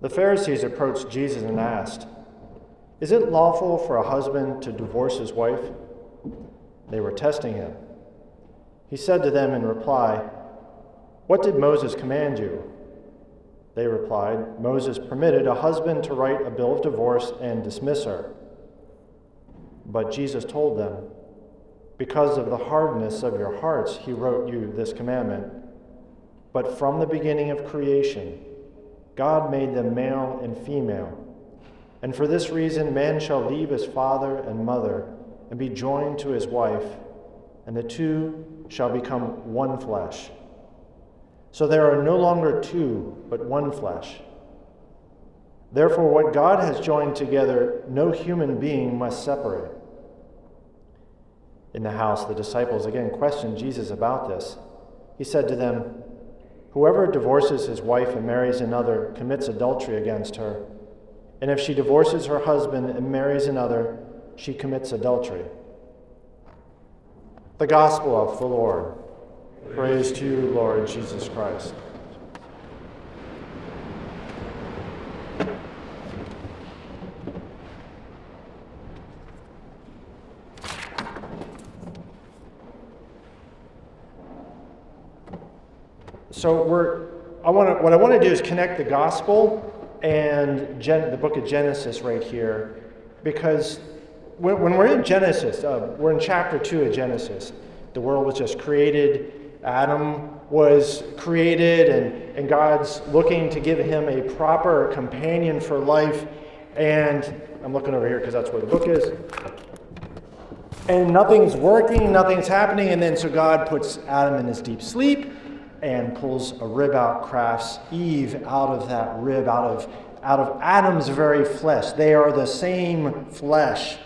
The Pharisees approached Jesus and asked, "Is it lawful for a husband to divorce his wife?" They were testing him. He said to them in reply, "What did Moses command you?" They replied, "Moses permitted a husband to write a bill of divorce and dismiss her." But Jesus told them, "Because of the hardness of your hearts, he wrote you this commandment. But from the beginning of creation, God made them male and female. And for this reason, man shall leave his father and mother and be joined to his wife, and the two shall become one flesh. So there are no longer two, but one flesh. Therefore, what God has joined together, no human being must separate." In the house, the disciples again questioned Jesus about this. He said to them, "Whoever divorces his wife and marries another commits adultery against her. And if she divorces her husband and marries another, she commits adultery." The Gospel of the Lord. Praise to you, Lord Jesus Christ. So what I want to do is connect the Gospel and the book of Genesis right here, because when we're in Genesis, we're in chapter 2 of Genesis. The world was just created. Adam was created, and God's looking to give him a proper companion for life. And I'm looking over here because that's where the book is. And nothing's working, nothing's happening. And then so God puts Adam in his deep sleep and pulls a rib out, crafts Eve out of that rib, out of Adam's very flesh. They are the same flesh.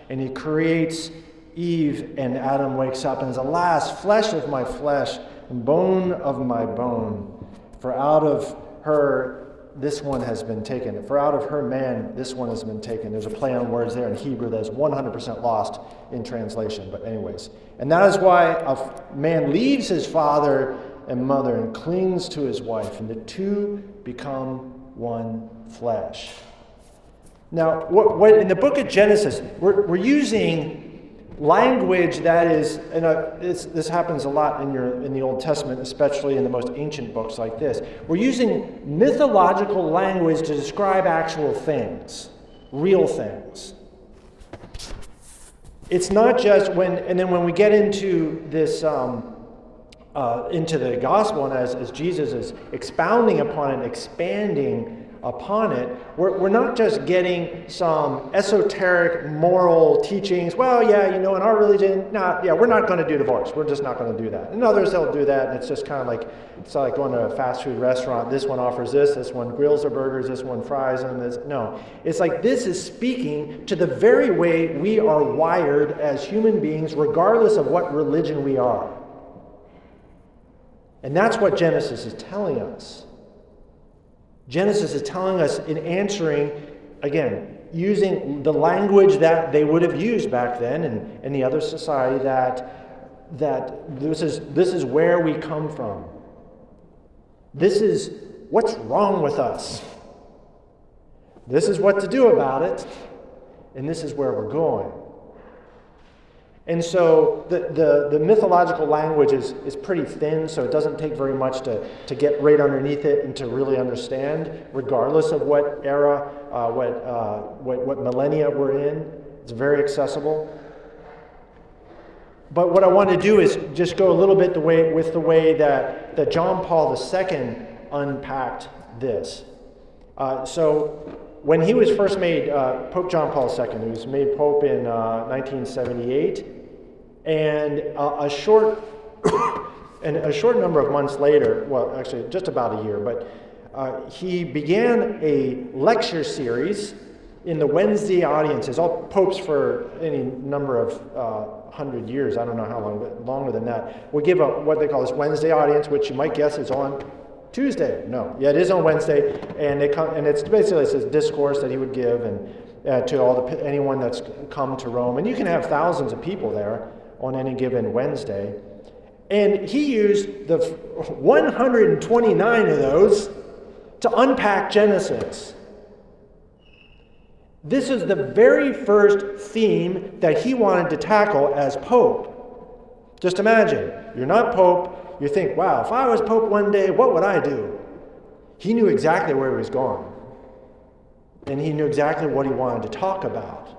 And he creates Eve, and Adam wakes up and is, "Alas, flesh of my flesh, and bone of my bone. For out of her, this one has been taken. For out of her man, this one has been taken." There's a play on words there in Hebrew that is 100% lost in translation. But anyways, and that is why a man leaves his father and mother and clings to his wife, and the two become one flesh. Now, what in the book of Genesis, we're using language that is, and this happens a lot in the Old Testament, especially in the most ancient books like this. We're using mythological language to describe actual things, real things. It's not just when we get into this, into the gospel, and as Jesus is expounding upon it, expanding upon it, we're not just getting some esoteric moral teachings. Well, yeah, in our religion, we're not going to do divorce. We're just not going to do that. And others, they'll do that, and it's just kind of like, it's like going to a fast food restaurant. This one offers this one grills their burgers, this one fries them. No, it's like this is speaking to the very way we are wired as human beings, regardless of what religion we are. And that's what Genesis is telling us. Genesis is telling us in answering, again, using the language that they would have used back then in the other society, that this is where we come from. This is what's wrong with us. This is what to do about it, and this is where we're going. And so the mythological language is pretty thin, so it doesn't take very much to get right underneath it and to really understand, regardless of what era, what millennia we're in. It's very accessible. But what I want to do is just go a little bit with the way that John Paul II unpacked this. So when he was first made Pope John Paul II, he was made Pope in 1978. And a short number of months later, well, actually just about a year, but he began a lecture series in the Wednesday audiences. All popes for any number of 100 years, I don't know how long, but longer than that, will give what they call this Wednesday audience, which you might guess is on Tuesday. No, yeah, it is on Wednesday, and it's basically this discourse that he would give and to anyone that's come to Rome, and you can have thousands of people there on any given Wednesday. And he used the 129 of those to unpack Genesis. This is the very first theme that he wanted to tackle as Pope. Just imagine, you're not Pope, you think, wow, if I was Pope one day, what would I do? He knew exactly where he was going. And he knew exactly what he wanted to talk about.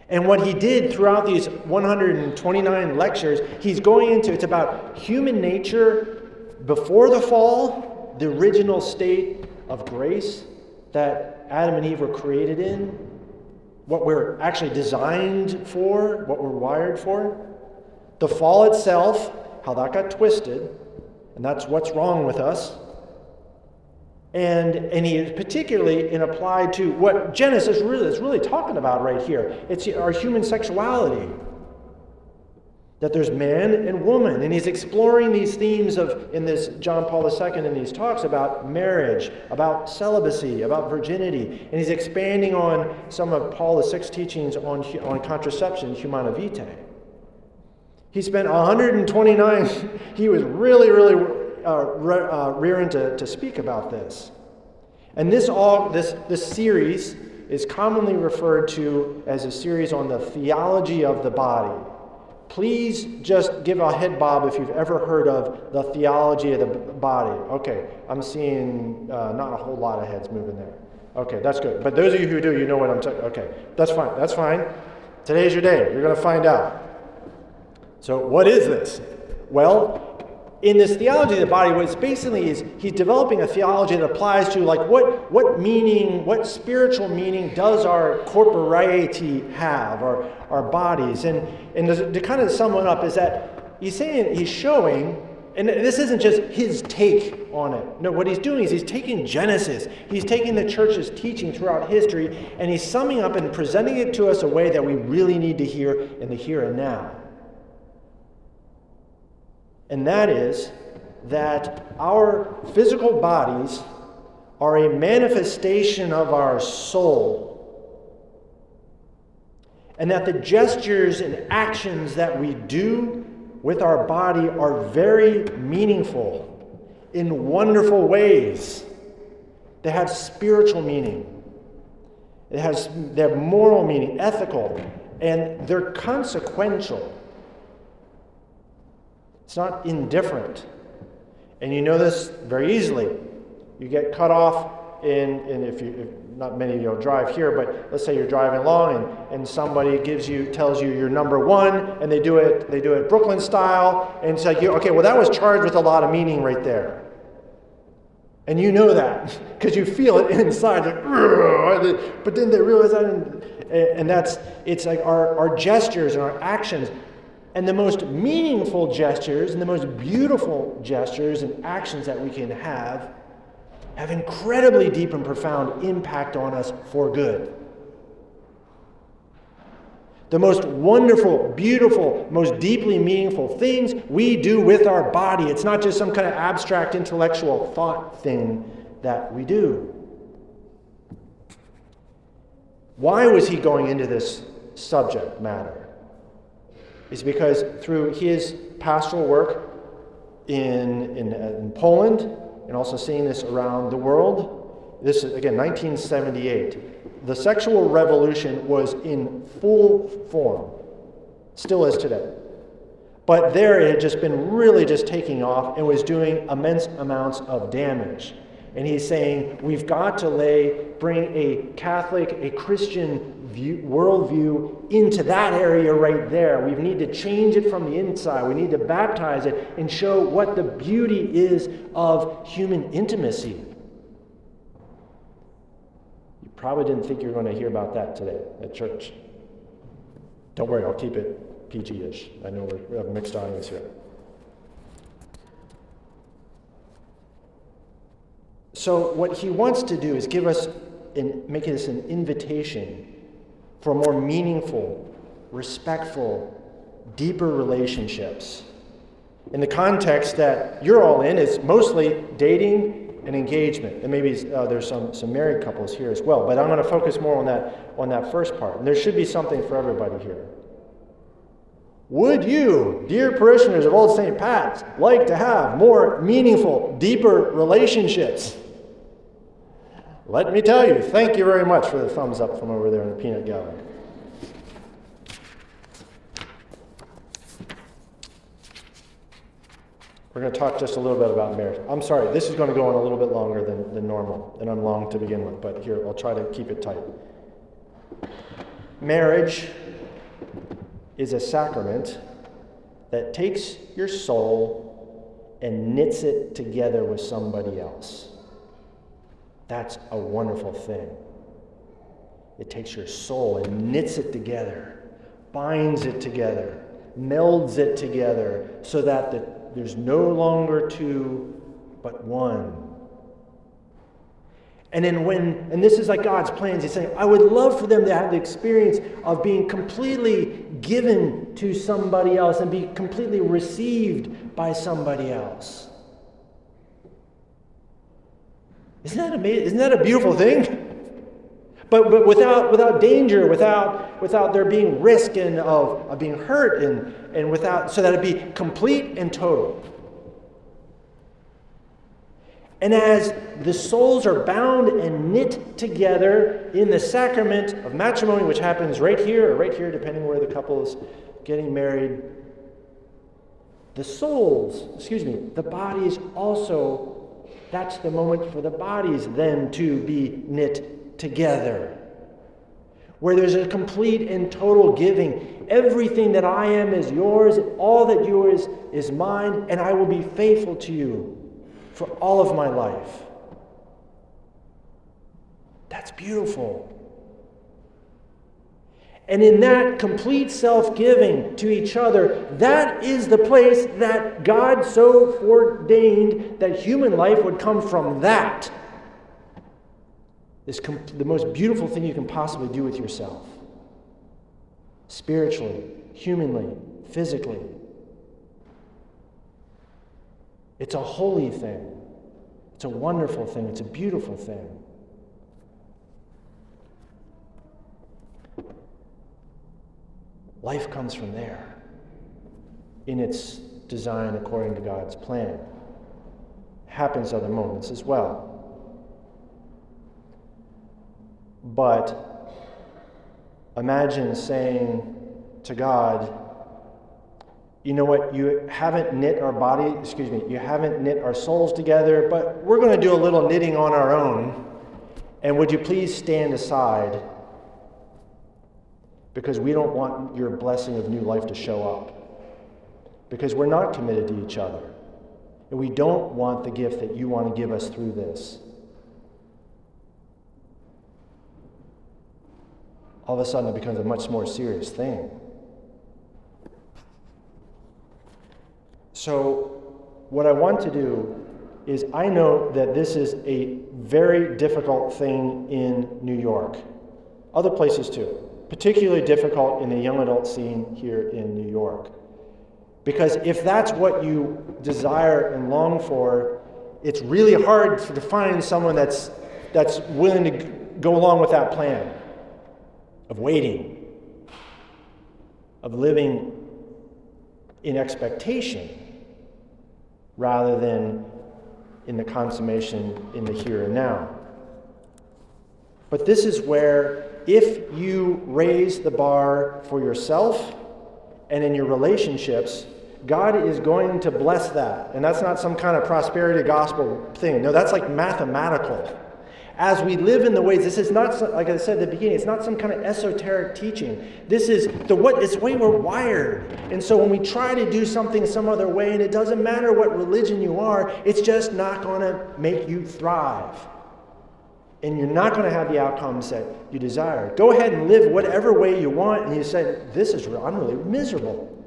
And what he did throughout these 129 lectures, he's going into, it's about human nature before the fall, the original state of grace that Adam and Eve were created in, what we're actually designed for, what we're wired for. The fall itself, how that got twisted, and that's what's wrong with us. And he is particularly applied to what Genesis is really talking about right here. It's our human sexuality. That there's man and woman. And he's exploring these themes in this John Paul II in these talks about marriage, about celibacy, about virginity. And he's expanding on some of Paul VI's teachings on contraception, humana vitae. He spent 129, he was really rearing to speak about this. And this series is commonly referred to as a series on the theology of the body. Please just give a head bob if you've ever heard of the theology of the body. Okay, I'm seeing not a whole lot of heads moving there. Okay, that's good. But those of you who do, you know what I'm talking about. Okay, that's fine. Today's your day. You're going to find out. So what is this? Well, in this theology of the body, what it's basically is he's developing a theology that applies to like what meaning, what spiritual meaning does our corporeity have, our bodies? And to kind of sum it up is that he's showing, and this isn't just his take on it. No, what he's doing is he's taking Genesis, he's taking the church's teaching throughout history, and he's summing up and presenting it to us a way that we really need to hear in the here and now. And that is that our physical bodies are a manifestation of our soul. And that the gestures and actions that we do with our body are very meaningful in wonderful ways. They have spiritual meaning. They have moral meaning, ethical, and they're consequential. It's not indifferent. And you know this very easily. You get cut off if not many of you drive here, but let's say you're driving along and somebody tells you you're number one, and they do it Brooklyn style, and it's like, okay, well that was charged with a lot of meaning right there. And you know that, because you feel it inside, like, but then they realize that, and it's like our gestures and our actions. And the most meaningful gestures and the most beautiful gestures and actions that we can have incredibly deep and profound impact on us for good. The most wonderful, beautiful, most deeply meaningful things we do with our body. It's not just some kind of abstract intellectual thought thing that we do. Why was he going into this subject matter? Is because through his pastoral work in Poland, and also seeing this around the world, this is, again, 1978. The sexual revolution was in full form, still is today. But there it had just been really just taking off and was doing immense amounts of damage. And he's saying we've got to bring a Catholic, a Christian worldview into that area right there. We need to change it from the inside. We need to baptize it and show what the beauty is of human intimacy. You probably didn't think you were going to hear about that today at church. Don't worry, I'll keep it PG-ish. I know we have a mixed audience here. So what he wants to do is make this an invitation for more meaningful, respectful, deeper relationships. In the context that you're all in, it's mostly dating and engagement. And maybe there's some married couples here as well. But I'm going to focus more on that first part. And there should be something for everybody here. Would you, dear parishioners of Old St. Pat's, like to have more meaningful, deeper relationships? Let me tell you, thank you very much for the thumbs up from over there in the peanut gallery. We're going to talk just a little bit about marriage. I'm sorry, this is going to go on a little bit longer than normal, and I'm long to begin with, but here, I'll try to keep it tight. Marriage is a sacrament that takes your soul and knits it together with somebody else. That's a wonderful thing. It takes your soul and knits it together, binds it together, melds it together, so that there's no longer two, but one. And then and this is like God's plans, he's saying, I would love for them to have the experience of being completely given to somebody else and be completely received by somebody else. Isn't that amazing? Isn't that a beautiful thing? But without danger, without there being risk and of being hurt and without, so that it be complete and total. And as the souls are bound and knit together in the sacrament of matrimony, which happens right here, depending where the couple is getting married, the bodies also, that's the moment for the bodies then to be knit together. Where there's a complete and total giving. Everything that I am is yours, all that yours is mine, and I will be faithful to you for all of my life. That's beautiful. And in that complete self-giving to each other, that is the place that God so foreordained that human life would come from that. It's the most beautiful thing you can possibly do with yourself. Spiritually, humanly, physically. It's a holy thing. It's a wonderful thing. It's a beautiful thing. Life comes from there in its design according to God's plan. Happens other moments as well. But imagine saying to God, you know what, you haven't knit our souls together, but we're going to do a little knitting on our own. And would you please stand aside? Because we don't want your blessing of new life to show up. Because we're not committed to each other. And we don't want the gift that you want to give us through this. All of a sudden it becomes a much more serious thing. So what I want to do is, I know that this is a very difficult thing in New York. Other places too. Particularly difficult in the young adult scene here in New York. Because if that's what you desire and long for, it's really hard to find someone that's willing to go along with that plan of waiting, of living in expectation rather than in the consummation in the here and now. But this is where, if you raise the bar for yourself and in your relationships, God is going to bless that. And that's not some kind of prosperity gospel thing. No, that's like mathematical. As we live in the ways, this is not, like I said at the beginning, it's not some kind of esoteric teaching. This is it's the way we're wired. And so when we try to do something some other way, and it doesn't matter what religion you are, it's just not going to make you thrive. And you're not going to have the outcomes that you desire. Go ahead and live whatever way you want, and you say, I'm really miserable.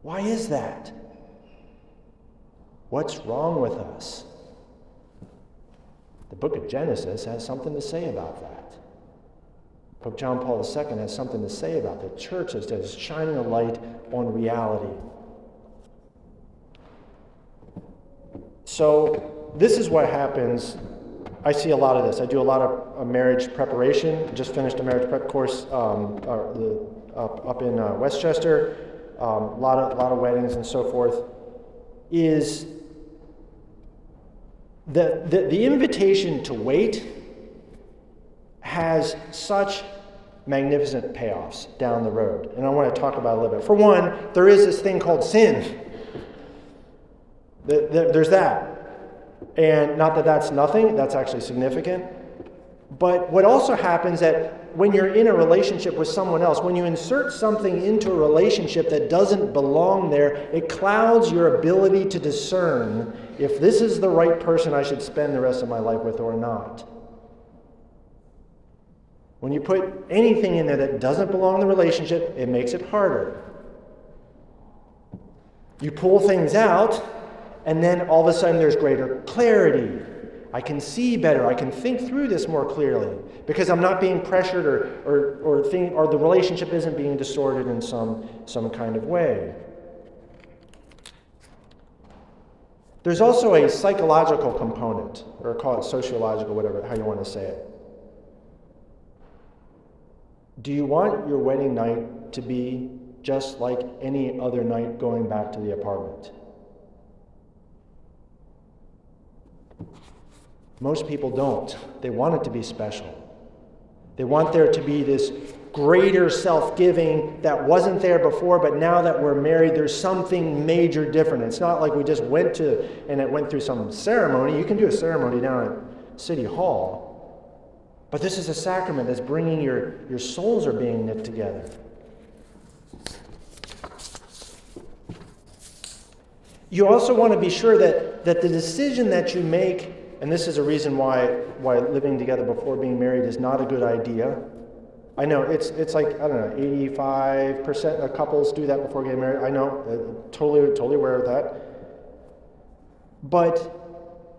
Why is that? What's wrong with us? The book of Genesis has something to say about that. Pope John Paul II has something to say about the church as is shining a light on reality. So this is what happens. I see a lot of this. I do a lot of marriage preparation. Just finished a marriage prep course up in Westchester. A lot of weddings and so forth. Is The invitation to wait has such magnificent payoffs down the road. And I want to talk about it a little bit. For one, there is this thing called sin. There's that. And not that that's nothing, that's actually significant. But what also happens that when you're in a relationship with someone else, when you insert something into a relationship that doesn't belong there, it clouds your ability to discern if this is the right person I should spend the rest of my life with or not. When you put anything in there that doesn't belong in the relationship, it makes it harder. You pull things out, and then all of a sudden there's greater clarity. I can see better. I can think through this more clearly because I'm not being pressured or the relationship isn't being distorted in some kind of way. There's also a psychological component, or call it sociological, whatever, how you want to say it. Do you want your wedding night to be just like any other night going back to the apartment? Most people don't. They want it to be special. They want there to be this greater self-giving that wasn't there before, but now that we're married, there's something major different. It's not like we just went through some ceremony. You can do a ceremony down at City Hall. But this is a sacrament that's bringing your souls are being knit together. You also want to be sure that the decision that you make, and this is a reason why living together before being married is not a good idea. I know it's like, I don't know, 85% of couples do that before getting married. I know, totally aware of that. But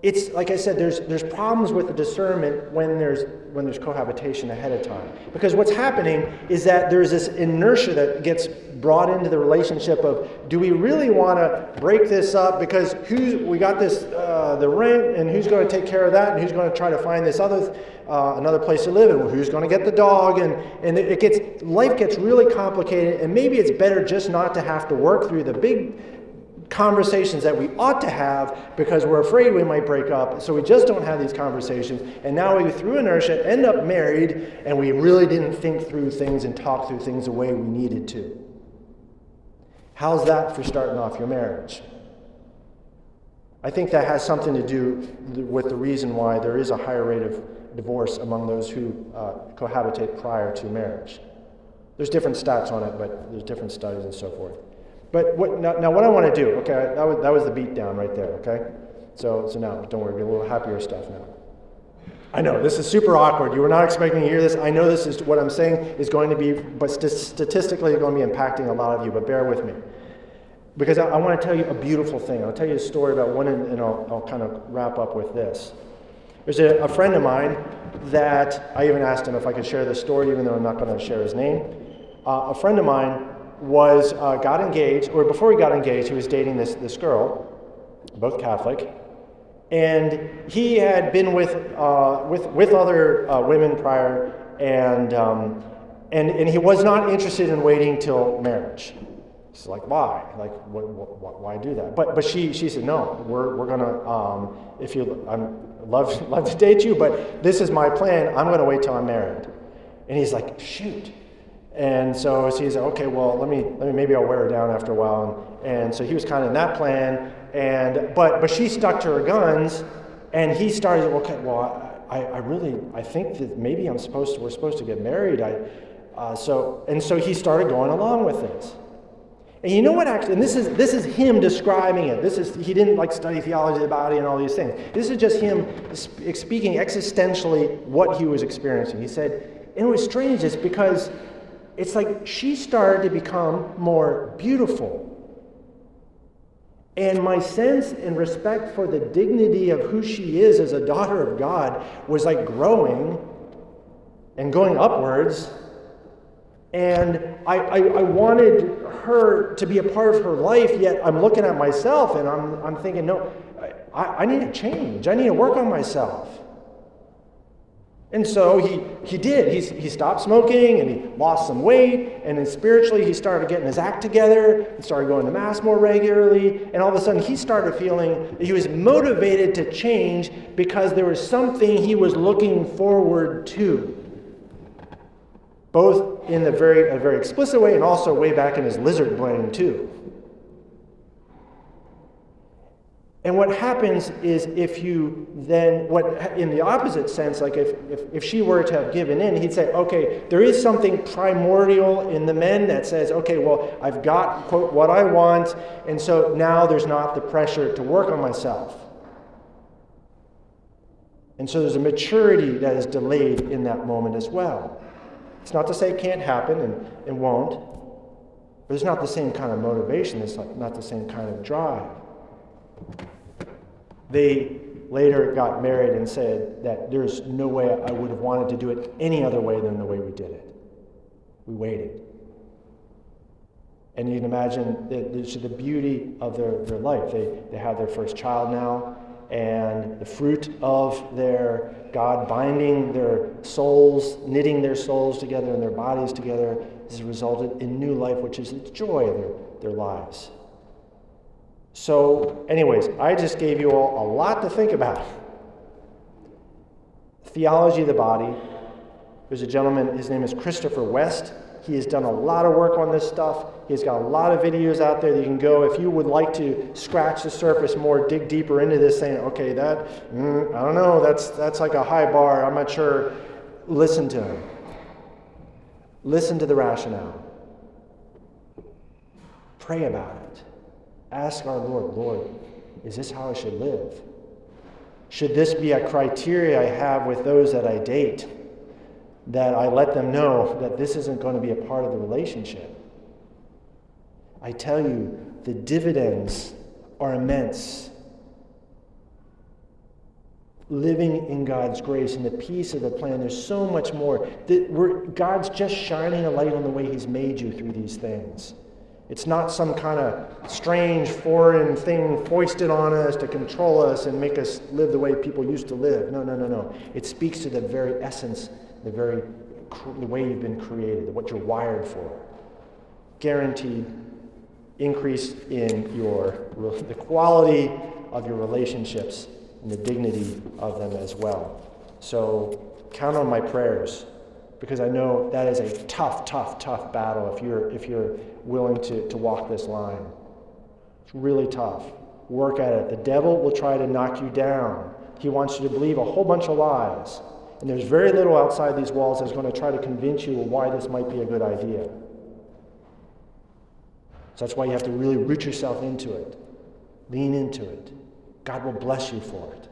it's like I said, there's problems with the discernment when there's cohabitation ahead of time. Because what's happening is that there's this inertia that gets brought into the relationship of, do we really want to break this up because we got this the rent, and who's going to take care of that, and who's going to try to find this another place to live, and who's going to get the dog, and life gets really complicated, and maybe it's better just not to have to work through the big conversations that we ought to have because we're afraid we might break up, so we just don't have these conversations, and now we, through inertia, end up married, and we really didn't think through things and talk through things the way we needed to. How's that for starting off your marriage? I think that has something to do with the reason why there is a higher rate of divorce among those who cohabitate prior to marriage. There's different stats on it, but there's different studies and so forth. But what I want to do, okay, that was the beat down right there, okay? So now, don't worry, we're a little happier stuff now. I know, this is super awkward. You were not expecting to hear this. I know this is what I'm saying is going to be, but statistically it's going to be impacting a lot of you, but bear with me. Because I want to tell you a beautiful thing. I'll tell you a story about one, and I'll kind of wrap up with this. There's a friend of mine that, I even asked him if I could share this story, even though I'm not going to share his name. A friend of mine got engaged, or before he got engaged, he was dating this girl, both Catholic, and he had been with other women prior, and he was not interested in waiting till marriage. He's like, why? Like, why do that? But she said, no, we're gonna I'd love to date you, but this is my plan. I'm gonna wait till I'm married. And he's like, shoot. And so he's like, okay, well, let me maybe I'll wear her down after a while. And so he was kind of in that plan. But she stuck to her guns, and he started, okay, well, I think that maybe we're supposed to get married. So he started going along with this. And you know what, actually, and this is him describing it. He didn't like study theology of the body and all these things. This is just him speaking existentially what he was experiencing. He said, and it was strange just because it's like she started to become more beautiful. And my sense and respect for the dignity of who she is as a daughter of God was like growing and going upwards. And I wanted her to be a part of her life, yet I'm looking at myself and I'm thinking, no, I need to change. I need to work on myself. And so he did. He stopped smoking and he lost some weight. And then spiritually, he started getting his act together and started going to Mass more regularly. And all of a sudden, he started feeling that he was motivated to change because there was something he was looking forward to. Both in a very explicit way and also way back in his lizard brain, too. And what happens is if you then, in the opposite sense, like if she were to have given in, he'd say, okay, there is something primordial in the men that says, okay, well, I've got, quote, what I want, and so now there's not the pressure to work on myself. And so there's a maturity that is delayed in that moment as well. It's not to say it can't happen and won't, but it's not the same kind of motivation, it's not the same kind of drive. They later got married and said that there's no way I would have wanted to do it any other way than the way we did it. We waited. And you can imagine the beauty of their life. They have their first child now, and the fruit of their God binding their souls, knitting their souls together and their bodies together has resulted in new life, which is the joy of their lives. So, anyways, I just gave you all a lot to think about. Theology of the body. There's a gentleman, his name is Christopher West. He has done a lot of work on this stuff. He's got a lot of videos out there that you can go. If you would like to scratch the surface more, dig deeper into this, saying, okay, I don't know, that's like a high bar, I'm not sure. Listen to him. Listen to the rationale. Pray about it. Ask our Lord, is this how I should live? Should this be a criteria I have with those that I date? That I let them know that this isn't going to be a part of the relationship? I tell you, the dividends are immense. Living in God's grace and the peace of the plan, there's so much more. God's just shining a light on the way He's made you through these things. It's not some kind of strange foreign thing foisted on us to control us and make us live the way people used to live. No. It speaks to the very essence, the way you've been created, what you're wired for. Guaranteed increase in the quality of your relationships and the dignity of them as well. So count on my prayers, because I know that is a tough battle if you're willing to walk this line. It's really tough. Work at it. The devil will try to knock you down. He wants you to believe a whole bunch of lies. And there's very little outside these walls that's going to try to convince you why this might be a good idea. So that's why you have to really root yourself into it. Lean into it. God will bless you for it.